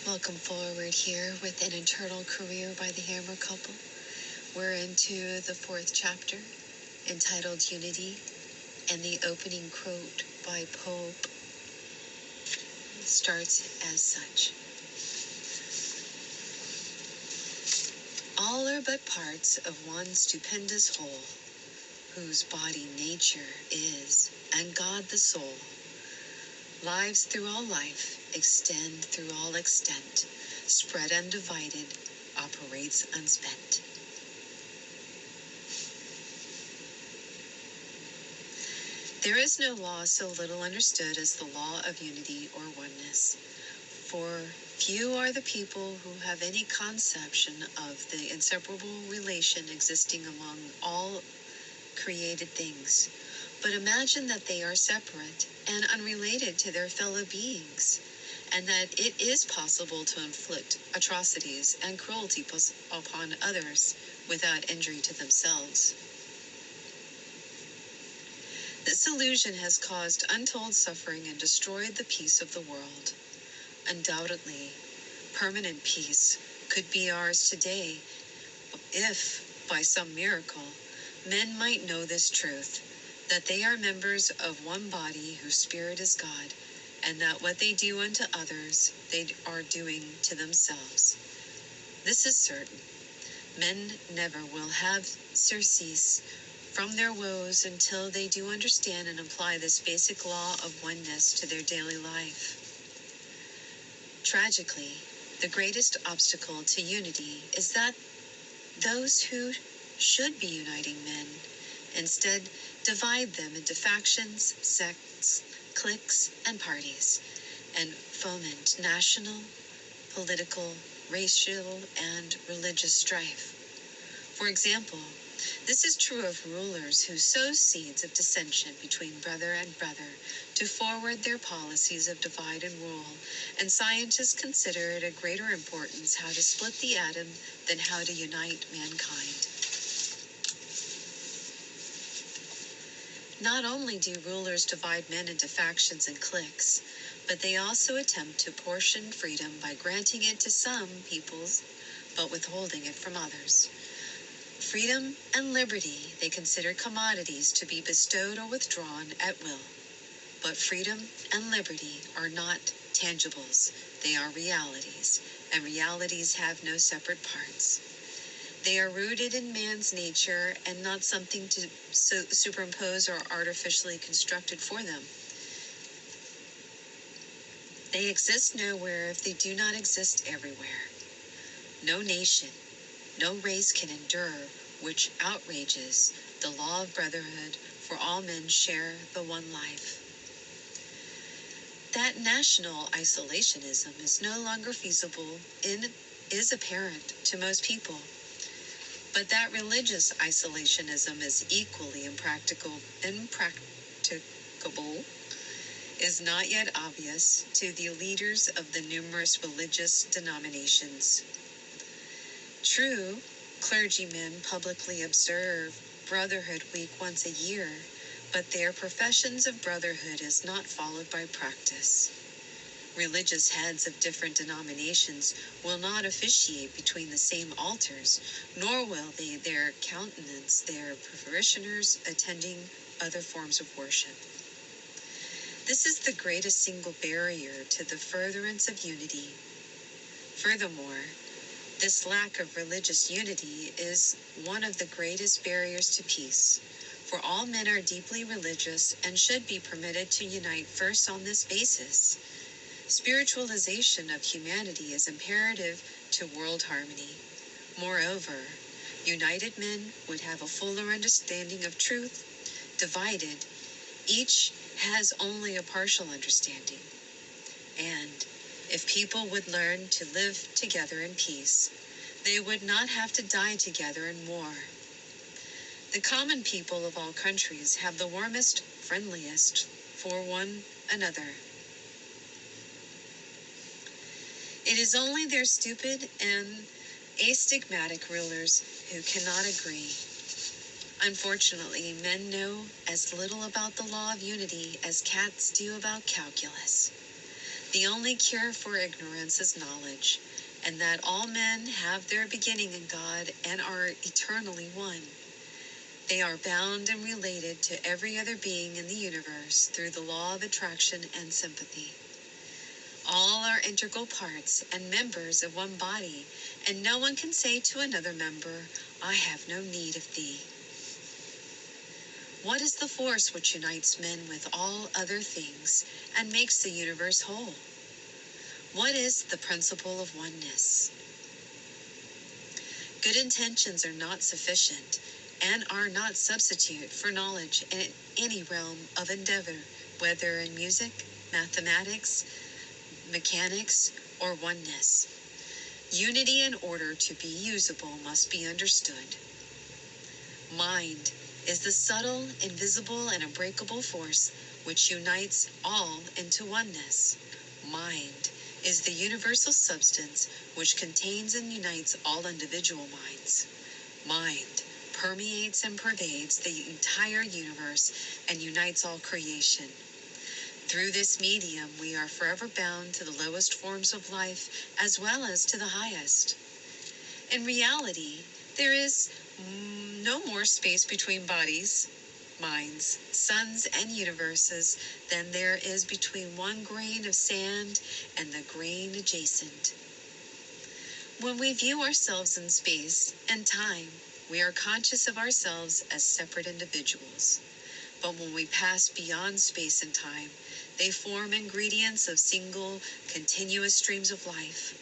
Welcome forward here with An Internal Career by the Hammer couple. We're into the 4th chapter, entitled Unity, and the opening quote by Pope starts as such. All are but parts of one stupendous whole, whose body nature is, and God the soul. Lives through all life, extend through all extent, spread undivided, operates unspent. There is no law so little understood as the law of unity or oneness, for few are the people who have any conception of the inseparable relation existing among all created things, but imagine that they are separate and unrelated to their fellow beings, and that it is possible to inflict atrocities and cruelty upon others without injury to themselves. This illusion has caused untold suffering and destroyed the peace of the world. Undoubtedly, permanent peace could be ours today if, by some miracle, men might know this truth, that they are members of one body whose spirit is God, and that what they do unto others, they are doing to themselves. This is certain. Men never will have surcease from their woes until they do understand and apply this basic law of oneness to their daily life. Tragically, the greatest obstacle to unity is that those who should be uniting men instead divide them into factions, sects, cliques, and parties, and foment national, political, racial, and religious strife. For example, this is true of rulers who sow seeds of dissension between brother and brother to forward their policies of divide and rule, and scientists consider it of greater importance how to split the atom than how to unite mankind. Not only do rulers divide men into factions and cliques, but they also attempt to portion freedom by granting it to some peoples, but withholding it from others. Freedom and liberty they consider commodities to be bestowed or withdrawn at will. But freedom and liberty are not tangibles, they are realities, and realities have no separate parts. They are rooted in man's nature and not something to superimpose or artificially constructed for them. They exist nowhere if they do not exist everywhere. No nation, no race can endure which outrages the law of brotherhood, for all men share the one life. That national isolationism is no longer feasible is apparent to most people. But that religious isolationism is equally impracticable is not yet obvious to the leaders of the numerous religious denominations. True, clergymen publicly observe Brotherhood Week once a year, but their professions of brotherhood is not followed by practice. Religious heads of different denominations will not officiate between the same altars, nor will they countenance their parishioners attending other forms of worship. This is the greatest single barrier to the furtherance of unity. Furthermore, this lack of religious unity is one of the greatest barriers to peace, for all men are deeply religious and should be permitted to unite first on this basis. Spiritualization of humanity is imperative to world harmony. Moreover, united men would have a fuller understanding of truth. Divided, each has only a partial understanding. And if people would learn to live together in peace, they would not have to die together in war. The common people of all countries have the warmest, friendliest for one another. It is only their stupid and astigmatic rulers who cannot agree. Unfortunately, men know as little about the law of unity as cats do about calculus. The only cure for ignorance is knowledge, and that all men have their beginning in God and are eternally one. They are bound and related to every other being in the universe through the law of attraction and sympathy. All are integral parts and members of one body, and no one can say to another member, "I have no need of thee." What is the force which unites men with all other things and makes the universe whole? What is the principle of oneness? Good intentions are not sufficient and are not substitute for knowledge in any realm of endeavor, whether in music, mathematics, mechanics, or oneness. Unity in order to be usable must be understood. Mind is the subtle, invisible, and unbreakable force which unites all into oneness. Mind is the universal substance which contains and unites all individual minds. Mind permeates and pervades the entire universe and unites all creation. Through this medium, we are forever bound to the lowest forms of life as well as to the highest. In reality, there is no more space between bodies, minds, suns, and universes than there is between one grain of sand and the grain adjacent. When we view ourselves in space and time, we are conscious of ourselves as separate individuals. But when we pass beyond space and time, they form ingredients of single, continuous streams of life.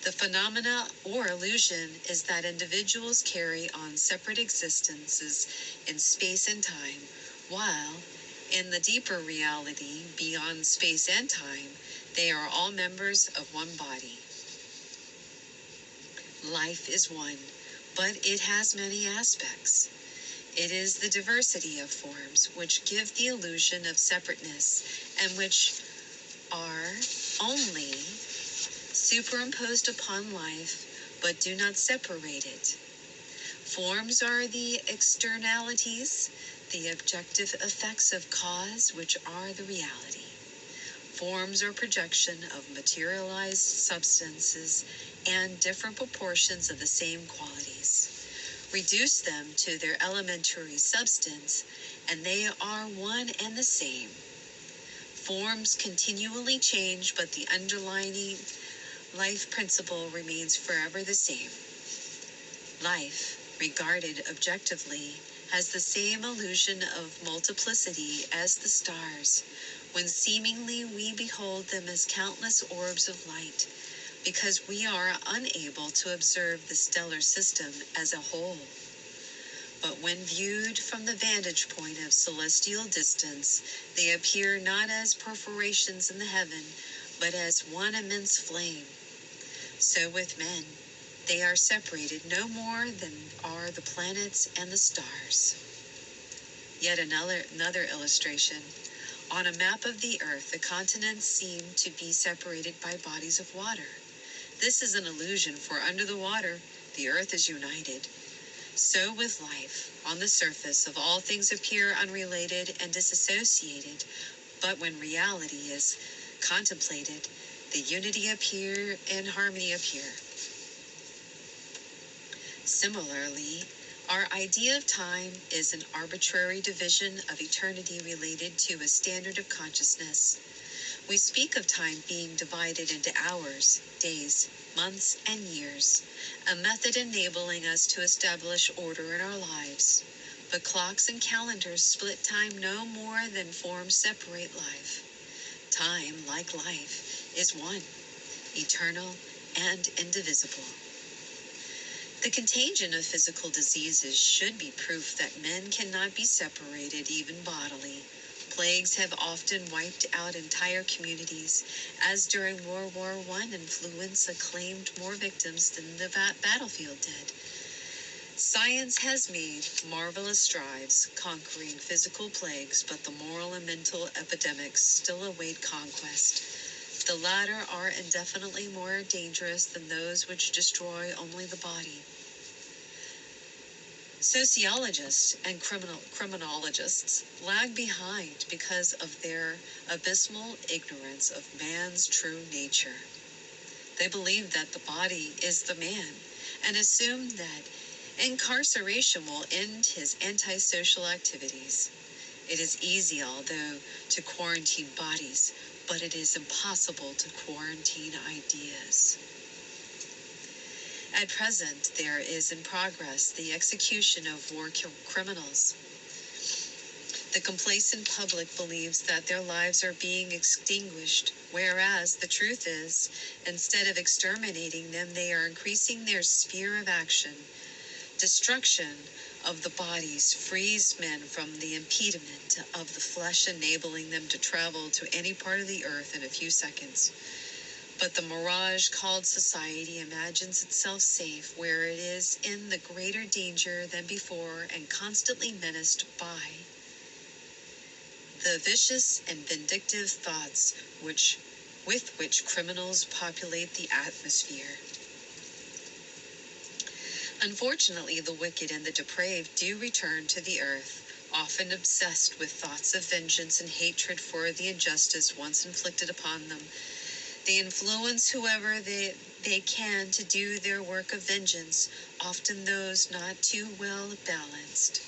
The phenomena or illusion is that individuals carry on separate existences in space and time, while in the deeper reality, beyond space and time, they are all members of one body. Life is one, but it has many aspects. It is the diversity of forms which give the illusion of separateness and which are only superimposed upon life, but do not separate it. Forms are the externalities, the objective effects of cause, which are the reality. Forms are projection of materialized substances and different proportions of the same qualities. Reduce them to their elementary substance, and they are one and the same. Forms continually change, but the underlying life principle remains forever the same. Life, regarded objectively, has the same illusion of multiplicity as the stars, when seemingly we behold them as countless orbs of light, because we are unable to observe the stellar system as a whole. But when viewed from the vantage point of celestial distance, they appear not as perforations in the heaven, but as one immense flame. So with men, they are separated no more than are the planets and the stars. Yet another illustration. On a map of the earth, the continents seem to be separated by bodies of water. This is an illusion, for under the water, the earth is united. So with life, on the surface of all things appear unrelated and disassociated, but when reality is contemplated, the unity appear and harmony appear. Similarly, our idea of time is an arbitrary division of eternity related to a standard of consciousness. We speak of time being divided into hours, days, months, and years, a method enabling us to establish order in our lives. But clocks and calendars split time no more than forms separate life. Time, like life, is one, eternal, and indivisible. The contagion of physical diseases should be proof that men cannot be separated even bodily. Plagues have often wiped out entire communities, as during World War I, influenza claimed more victims than the battlefield did. Science has made marvelous strides conquering physical plagues, but the moral and mental epidemics still await conquest. The latter are indefinitely more dangerous than those which destroy only the body. Sociologists and criminologists lag behind because of their abysmal ignorance of man's true nature. They believe that the body is the man and assume that incarceration will end his antisocial activities. It is easy, although, to quarantine bodies, but it is impossible to quarantine ideas. At present, there is in progress the execution of war criminals. The complacent public believes that their lives are being extinguished, whereas the truth is, instead of exterminating them, they are increasing their sphere of action. Destruction of the bodies frees men from the impediment of the flesh, enabling them to travel to any part of the earth in a few seconds. But the mirage called society imagines itself safe where it is in the greater danger than before and constantly menaced by the vicious and vindictive thoughts with which criminals populate the atmosphere. Unfortunately, the wicked and the depraved do return to the earth, often obsessed with thoughts of vengeance and hatred for the injustice once inflicted upon them. They influence whoever they can to do their work of vengeance, often those not too well balanced.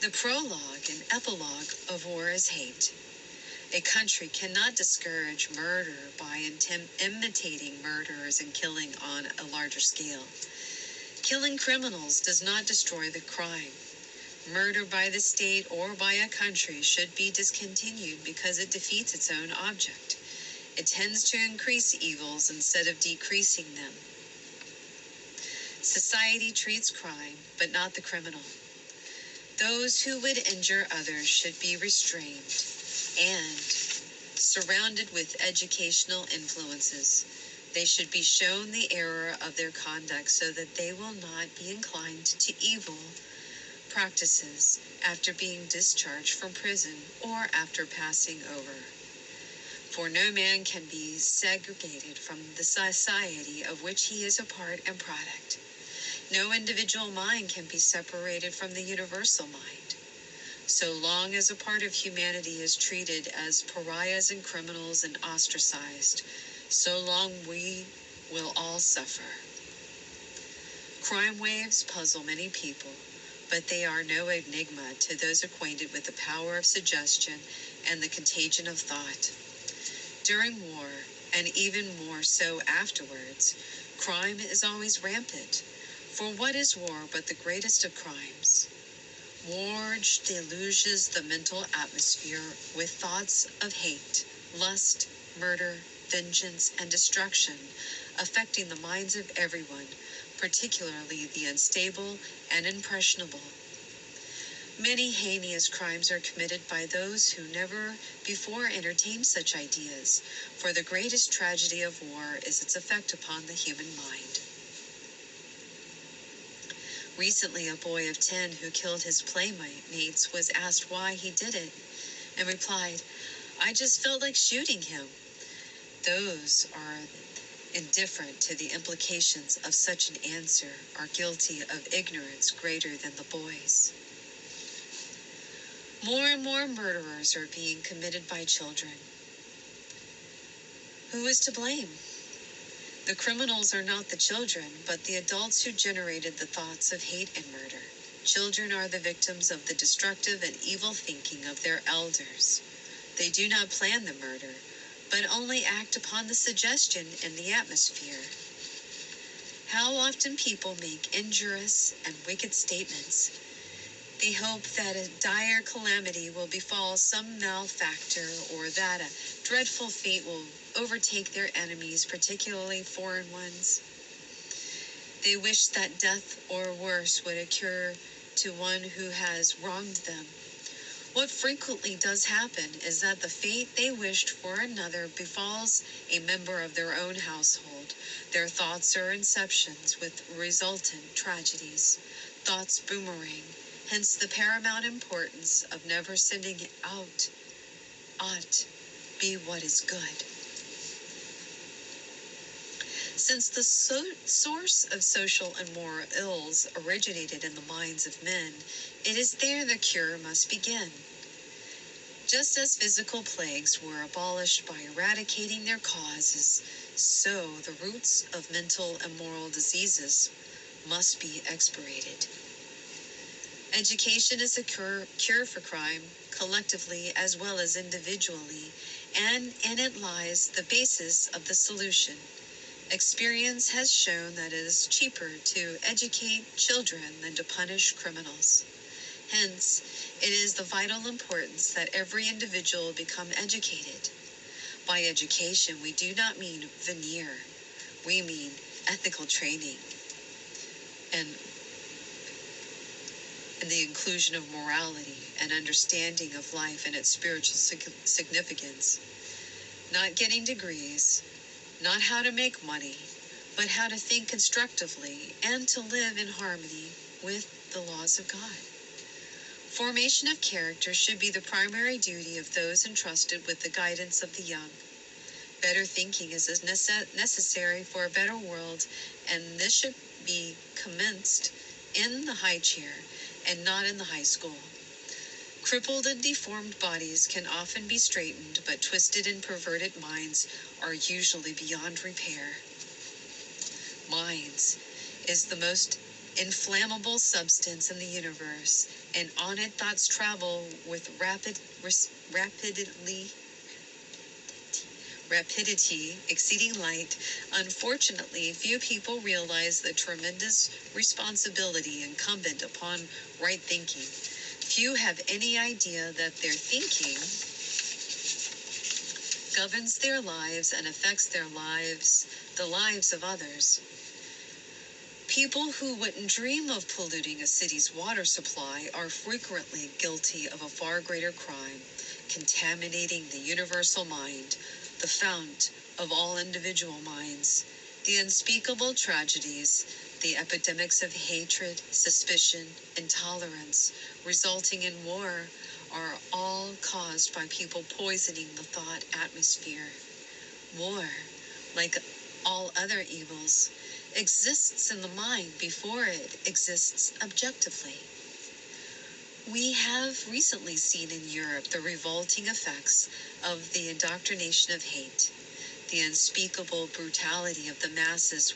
The prologue and epilogue of war is hate. A country cannot discourage murder by imitating murderers and killing on a larger scale. Killing criminals does not destroy the crime. Murder by the state or by a country should be discontinued because it defeats its own object. It tends to increase evils instead of decreasing them. Society treats crime, but not the criminal. Those who would injure others should be restrained and surrounded with educational influences. They should be shown the error of their conduct so that they will not be inclined to evil practices after being discharged from prison or after passing over. For no man can be segregated from the society of which he is a part and product. No individual mind can be separated from the universal mind. So long as a part of humanity is treated as pariahs and criminals and ostracized, so long we will all suffer. Crime waves puzzle many people, but they are no enigma to those acquainted with the power of suggestion and the contagion of thought. During war, and even more so afterwards, crime is always rampant. For what is war but the greatest of crimes? War deluges the mental atmosphere with thoughts of hate, lust, murder, vengeance, and destruction, affecting the minds of everyone, particularly the unstable and impressionable. Many heinous crimes are committed by those who never before entertained such ideas, for the greatest tragedy of war is its effect upon the human mind. Recently, a boy of 10 who killed his playmates was asked why he did it, and replied, "I just felt like shooting him." Those are indifferent to the implications of such an answer are guilty of ignorance greater than the boy's. More and more murderers are being committed by children. Who is to blame? The criminals are not the children, but the adults who generated the thoughts of hate and murder. Children are the victims of the destructive and evil thinking of their elders. They do not plan the murder, but only act upon the suggestion in the atmosphere. How often people make injurious and wicked statements. They hope that a dire calamity will befall some malefactor or that a dreadful fate will overtake their enemies, particularly foreign ones. They wish that death or worse would occur to one who has wronged them. What frequently does happen is that the fate they wished for another befalls a member of their own household. Their thoughts are inceptions with resultant tragedies. Thoughts boomerang. Hence the paramount importance of never sending out aught be what is good. Since the source of social and moral ills originated in the minds of men, it is there the cure must begin. Just as physical plagues were abolished by eradicating their causes, so the roots of mental and moral diseases must be expurgated. Education is a cure for crime, collectively as well as individually, and in it lies the basis of the solution. Experience has shown that it is cheaper to educate children than to punish criminals. Hence, it is the vital importance that every individual become educated. By education, we do not mean veneer. We mean ethical training and the inclusion of morality and understanding of life and its spiritual significance. Not getting degrees, not how to make money, but how to think constructively and to live in harmony with the laws of God. Formation of character should be the primary duty of those entrusted with the guidance of the young. Better thinking is necessary for a better world, and this should be commenced in the high chair and not in the high school. Crippled and deformed bodies can often be straightened, but twisted and perverted minds are usually beyond repair. Minds is the most inflammable substance in the universe, and on it thoughts travel with rapidity exceeding light. Unfortunately, few people realize the tremendous responsibility incumbent upon right thinking. Few have any idea that their thinking governs their lives and affects their lives, the lives of others. People who wouldn't dream of polluting a city's water supply are frequently guilty of a far greater crime, contaminating the universal mind, the fount of all individual minds. The unspeakable tragedies, the epidemics of hatred, suspicion, intolerance, resulting in war, are all caused by people poisoning the thought atmosphere. War, like all other evils, exists in the mind before it exists objectively. We have recently seen in Europe the revolting effects of the indoctrination of hate, the unspeakable brutality of the masses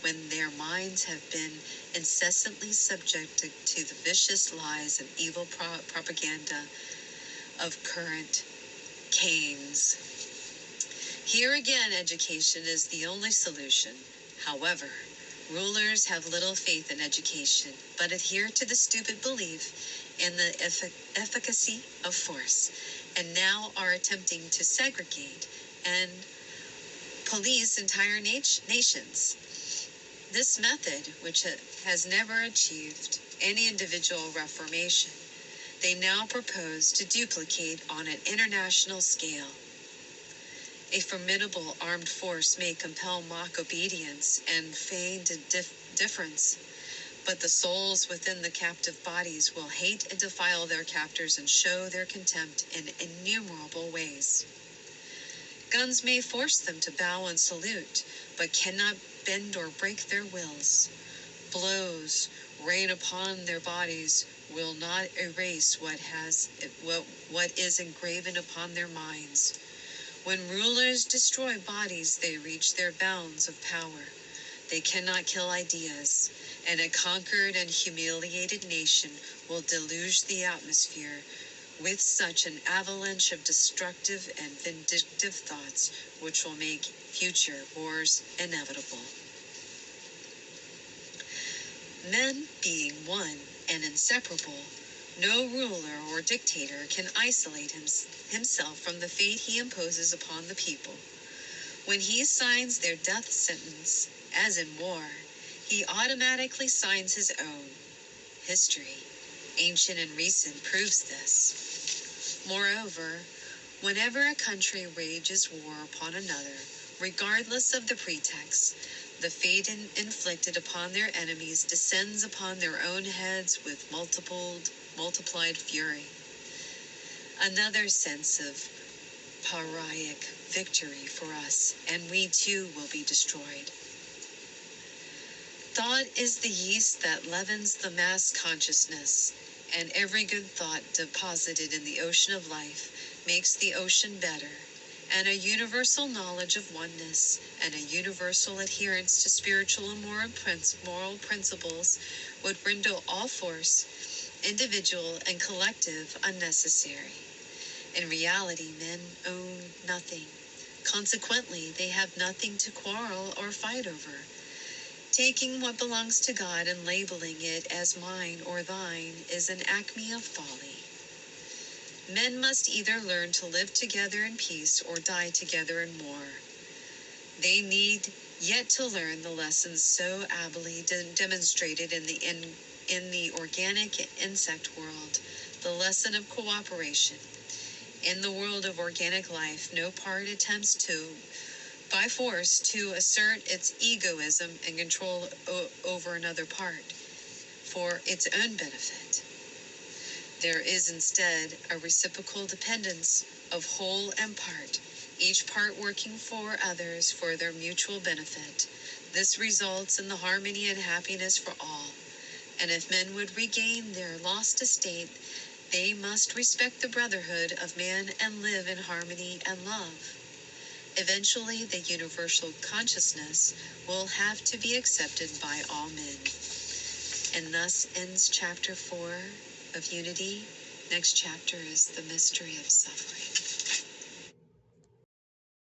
when their minds have been incessantly subjected to the vicious lies and evil propaganda of current kings. Here again, education is the only solution. However, rulers have little faith in education, but adhere to the stupid belief in the efficacy of force, and now are attempting to segregate and police entire nations. This method, which has never achieved any individual reformation, they now propose to duplicate on an international scale. A formidable armed force may compel mock obedience and feigned indifference, but the souls within the captive bodies will hate and defile their captors and show their contempt in innumerable ways. Guns may force them to bow and salute, but cannot bend or break their wills. Blows rain upon their bodies will not erase what is engraven upon their minds. When rulers destroy bodies, they reach their bounds of power. They cannot kill ideas, and a conquered and humiliated nation will deluge the atmosphere with such an avalanche of destructive and vindictive thoughts, which will make future wars inevitable. Men being one and inseparable, no ruler or dictator can isolate himself from the fate he imposes upon the people. When he signs their death sentence, as in war, he automatically signs his own. History, ancient and recent, proves this. Moreover, whenever a country wages war upon another, regardless of the pretext, the fate inflicted upon their enemies descends upon their own heads with multiplied fury. Another sense of pyrrhic victory for us, and we too will be destroyed. Thought is the yeast that leavens the mass consciousness, and every good thought deposited in the ocean of life makes the ocean better, and a universal knowledge of oneness and a universal adherence to spiritual and moral principles would render all force, individual and collective, unnecessary. In reality, men own nothing. Consequently, they have nothing to quarrel or fight over. Taking what belongs to God and labeling it as mine or thine is an acme of folly. Men must either learn to live together in peace or die together in war. They need yet to learn the lessons so ably demonstrated in the organic insect world, the lesson of cooperation. In the world of organic life, no part attempts by force to assert its egoism and control over another part for its own benefit. There is instead a reciprocal dependence of whole and part, each part working for others for their mutual benefit. This results in the harmony and happiness for all. And if men would regain their lost estate, they must respect the brotherhood of man and live in harmony and love. Eventually, the universal consciousness will have to be accepted by all men. And thus ends chapter 4 of Unity. Next chapter is the mystery of suffering.